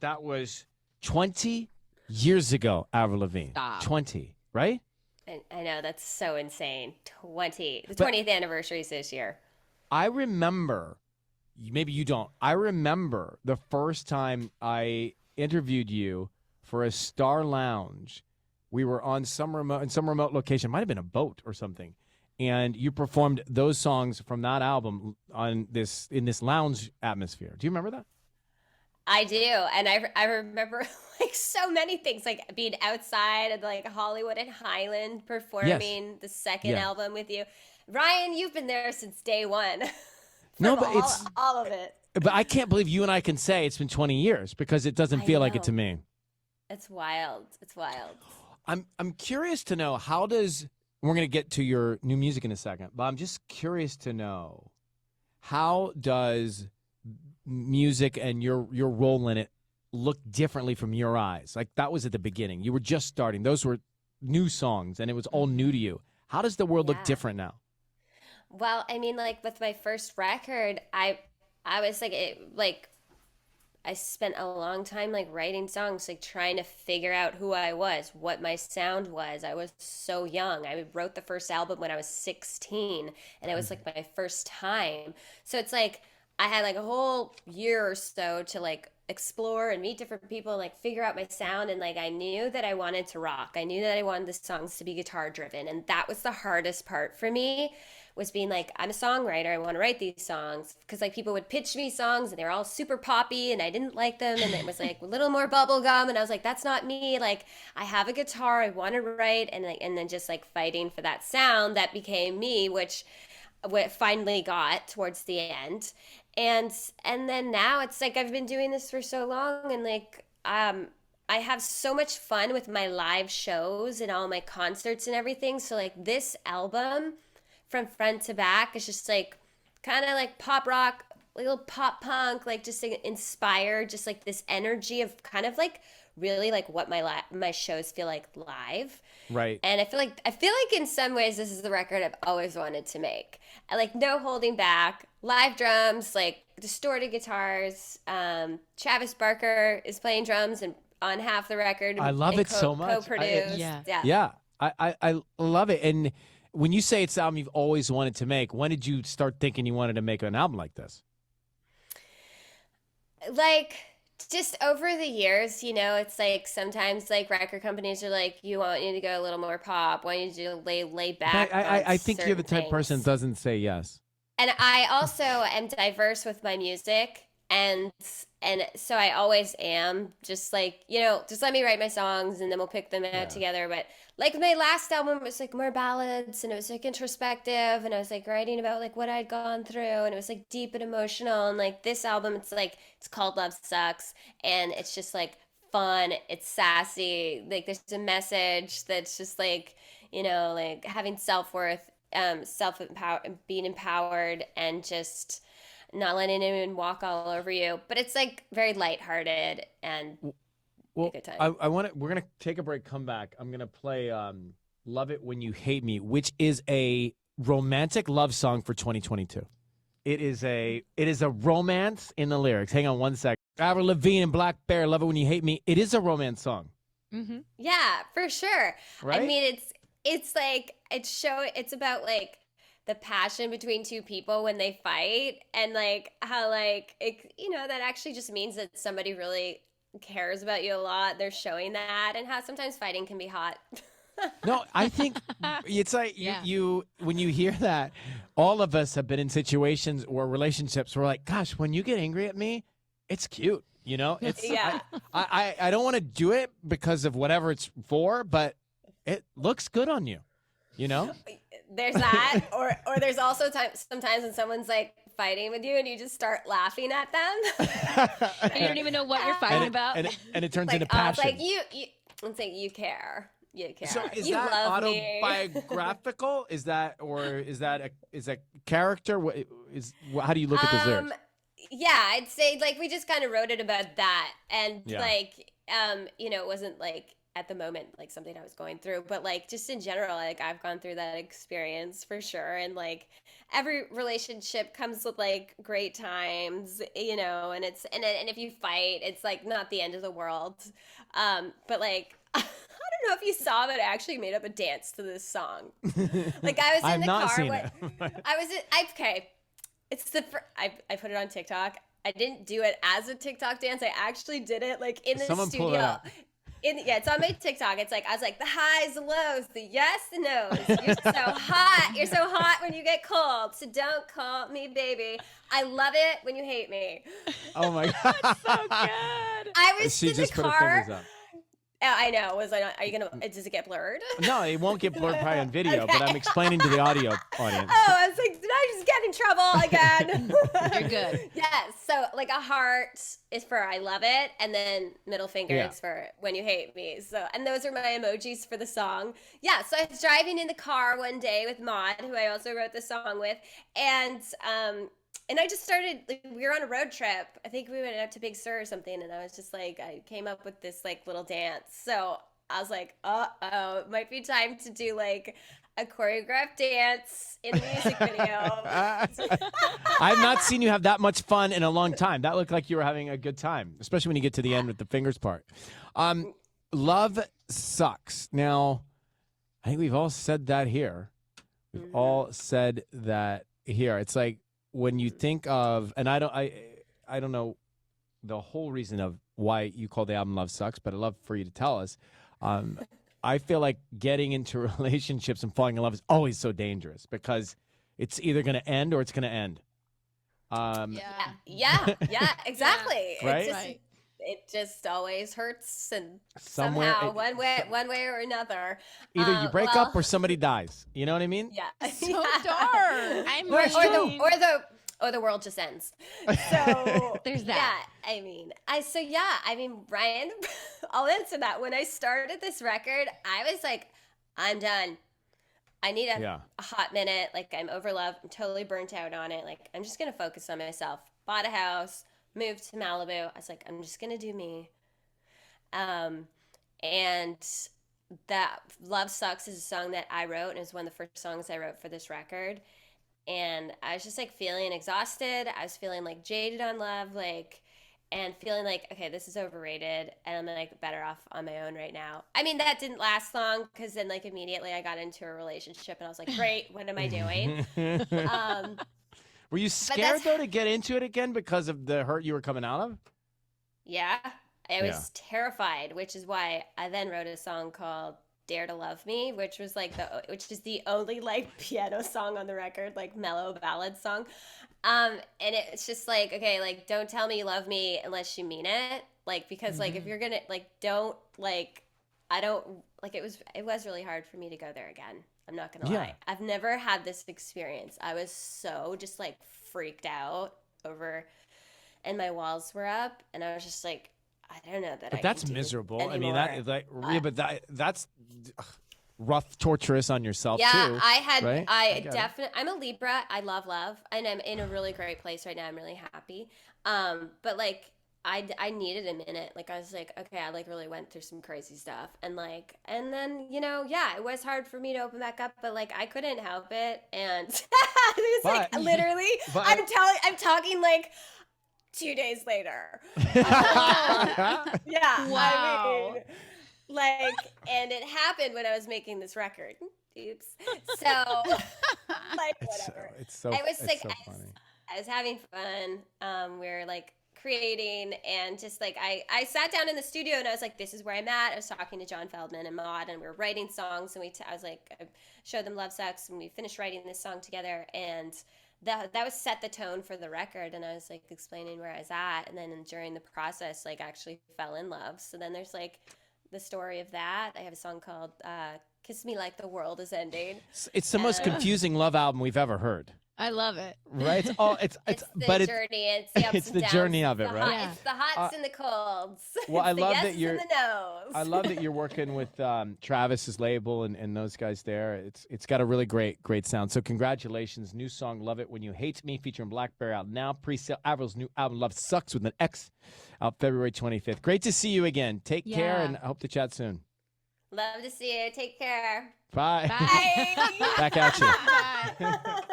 That was 20 years ago, Avril Lavigne. Stop. 20, right? I know, that's so insane. 20. The But 20th anniversary is this year. I remember, maybe you don't, I remember the first time I interviewed you for a Star Lounge. We were on some remote location. Might have been a boat or something. And you performed those songs from that album in this lounge atmosphere. Do you remember that? I do. And I remember like so many things, like being outside at like Hollywood and Highland performing the second Yeah. album with you. Ryan, you've been there since day one. No, From but it's all of it. but I can't believe you and I can say it's been 20 years because it doesn't I feel like it know. to me. It's wild. It's wild. I'm curious to know we're going to get to your new music in a second, but I'm just curious to know how does music and your role in it look differently from your eyes? Like that was at the beginning. You were just starting. Those were new songs and it was all new to you. How does the world look Yeah. different now? Well, I mean, like with my first record, I was like I spent a long time like writing songs, like trying to figure out who I was, what my sound was. I was so young. I wrote the first album when I was 16, and it was like my first time. So it's like I had like a whole year or so to like explore and meet different people and like figure out my sound. And like I knew that I wanted to rock. I knew that I wanted the songs to be guitar driven, and that was the hardest part for me, was being like, I'm a songwriter, I want to write these songs, because like people would pitch me songs and they were all super poppy and I didn't like them, and it was like a little more bubblegum, and I was like, that's not me. Like I have a guitar, I want to write, and then just like fighting for that sound that became me, which finally got towards the end. And then now it's like I've been doing this for so long, and like I have so much fun with my live shows and all my concerts and everything. So like this album from front to back is just like kind of like pop rock, little pop punk, like just like inspired, just like this energy of kind of like really like what my shows feel like live. Right. And I feel like in some ways this is the record I've always wanted to make. I like no holding back, live drums, like distorted guitars. Travis Barker is playing drums and on half the record. I love and it so much. Co-produced. Yeah. Yeah. I love it. And when you say it's the album you've always wanted to make, when did you start thinking you wanted to make an album like this? Like just over the years, you know, it's like sometimes like record companies are like, you want you to go a little more pop, want you to lay back. I think you're the type of person that doesn't say yes. And I also am diverse with my music, and so I always am, just like, you know, just let me write my songs and then we'll pick them out together. But like my last album was like more ballads, and it was like introspective, and I was like writing about like what I'd gone through, and it was like deep and emotional. And like this album, it's called Love Sucks, and it's just like fun, it's sassy, like there's a message that's just like, you know, like having self-worth, being empowered, and just not letting anyone walk all over you. But it's like very lighthearted and Well, a good time. we're gonna take a break, come back. I'm gonna play "Love It When You Hate Me," which is a romantic love song for 2022. It is a romance in the lyrics. Hang on one sec. Avril Lavigne and Black Bear, "Love It When You Hate Me." It is a romance song, Mm-hmm. Yeah, for sure. right? I mean, it's like it's about like the passion between two people when they fight, and like how like it, you know, that actually just means that somebody really cares about you a lot. They're showing that, and how sometimes fighting can be hot. No, I think it's like Yeah. you when you hear that, all of us have been in situations or relationships where we're like, gosh, when you get angry at me, it's cute. You know, it's Yeah. I don't want to do it because of whatever it's for, but it looks good on you. You know? There's that, or there's also sometimes when someone's like fighting with you and you just start laughing at them. And you don't even know what you're fighting about. and it turns Like, into oh, it's passion. like it's like you care. You care. So is you that love me. autobiographical? Is that character? How do you look at those lyrics? Yeah, I'd say like we just kind of wrote it about that, and Yeah. like you know, it wasn't like at the moment like something I was going through, but like just in general, like I've gone through that experience for sure. And like every relationship comes with like great times, and and if you fight, it's like not the end of the world. But like I don't know if you saw, but I actually made up a dance to this song. Like I was in I've the not car. seen it. Okay. It's I put it on TikTok. I didn't do it as a TikTok dance. I actually did it like in the Someone pull it studio. up. It's on my TikTok. It's like I was like the highs, the lows, the yes, the no's. You're so hot. You're so hot when you get cold. So don't call me baby. I love it when you hate me. Oh my God. So good. I was She in just the put her car. fingers up. I know. Was I not? Are you gonna? Does it get blurred? No, it won't get blurred probably on video, Okay. but I'm explaining to the audio audience. Oh, I was like, did I just get in trouble again? You're good. Yes. So like a heart is for I love it, and then middle finger Yeah. is for when you hate me. So, and those are my emojis for the song. Yeah. So I was driving in the car one day with Maud, who I also wrote the song with, and I just started, like, we were on a road trip. I think we went out to Big Sur or something. And I was just like, I came up with this like little dance. So I was like, uh-oh, it might be time to do like a choreographed dance in the music video. I've not seen you have that much fun in a long time. That looked like you were having a good time, especially when you get to the end with the fingers part. Love sucks. Now, I think we've all said that here. We've all said that here. It's like, when you think of, and I don't know the whole reason of why you call the album Love Sucks, but I'd love for you to tell us. I feel like getting into relationships and falling in love is always so dangerous because it's either going to end or it's going to end. Yeah, exactly. Right? It just always hurts, and Somewhere somehow one way or another. Either you break up or somebody dies. You know what I mean? Yeah. So dark. I'm Or the world just ends. So There's that. Yeah, Ryan, I'll answer that. When I started this record, I was like, I'm done. I need a hot minute. Like, I'm over love. I'm totally burnt out on it. Like, I'm just gonna focus on myself. Bought a house, moved to Malibu. I was like, I'm just gonna do me. And that Love Sucks is a song that I wrote, and it was one of the first songs I wrote for this record. And I was just like feeling exhausted. I was feeling like jaded on love, like, and feeling like, okay, this is overrated, and I'm like better off on my own right now. I mean, that didn't last long because then like immediately I got into a relationship, and I was like, great, what am I doing? Were you scared though to get into it again because of the hurt you were coming out of? Yeah, I was terrified, which is why I then wrote a song called Dare to Love Me, which is the only like piano song on the record, like mellow ballad song. And it's just like, okay, like don't tell me you love me unless you mean it. Like, because like if you're gonna like, don't like, I don't like, it was really hard for me to go there again. I'm not gonna lie. I've never had this experience. I was so just like freaked out over, and my walls were up, and I was just like, I don't know that. But that's miserable. Anymore. I mean, that is like, that's rough, torturous on yourself too. Yeah, right? I'm a Libra. I love love, and I'm in a really great place right now. I'm really happy. But like, I needed a minute. Like, I was like, okay, I like really went through some crazy stuff, and then it was hard for me to open back up, but like I couldn't help it, and it was like literally, I'm talking like 2 days later. Yeah. Wow. I mean, like, and it happened when I was making this record. Oops. So, like, whatever. It's so funny. I was having fun. We were like creating, and just like I sat down in the studio, and I was like, this is where I'm at. I was talking to John Feldman and Maud, and we were writing songs, and I was like, I showed them Love Sucks, and we finished writing this song together, and that was set the tone for the record. And I was like explaining where I was at, and then during the process, like actually fell in love. So then there's like the story of that. I have a song called Kiss Me Like the World Is Ending. It's the most confusing love album we've ever heard. I love it. Right? It's the journey. It's the ups it's and the downs. journey of it, right? It's the hots and the colds. Well, I It's the love yeses that you're. and the nos. I love that you're working with Travis's label and those guys there. It's got a really great sound. So congratulations, new song "Love It When You Hate Me" featuring Blackberry out now. Pre-sale. Avril's new album "Love Sucks" with an X out February 25th. Great to see you again. Take care, and I hope to chat soon. Love to see you. Take care. Bye. Bye. Back at you. Bye.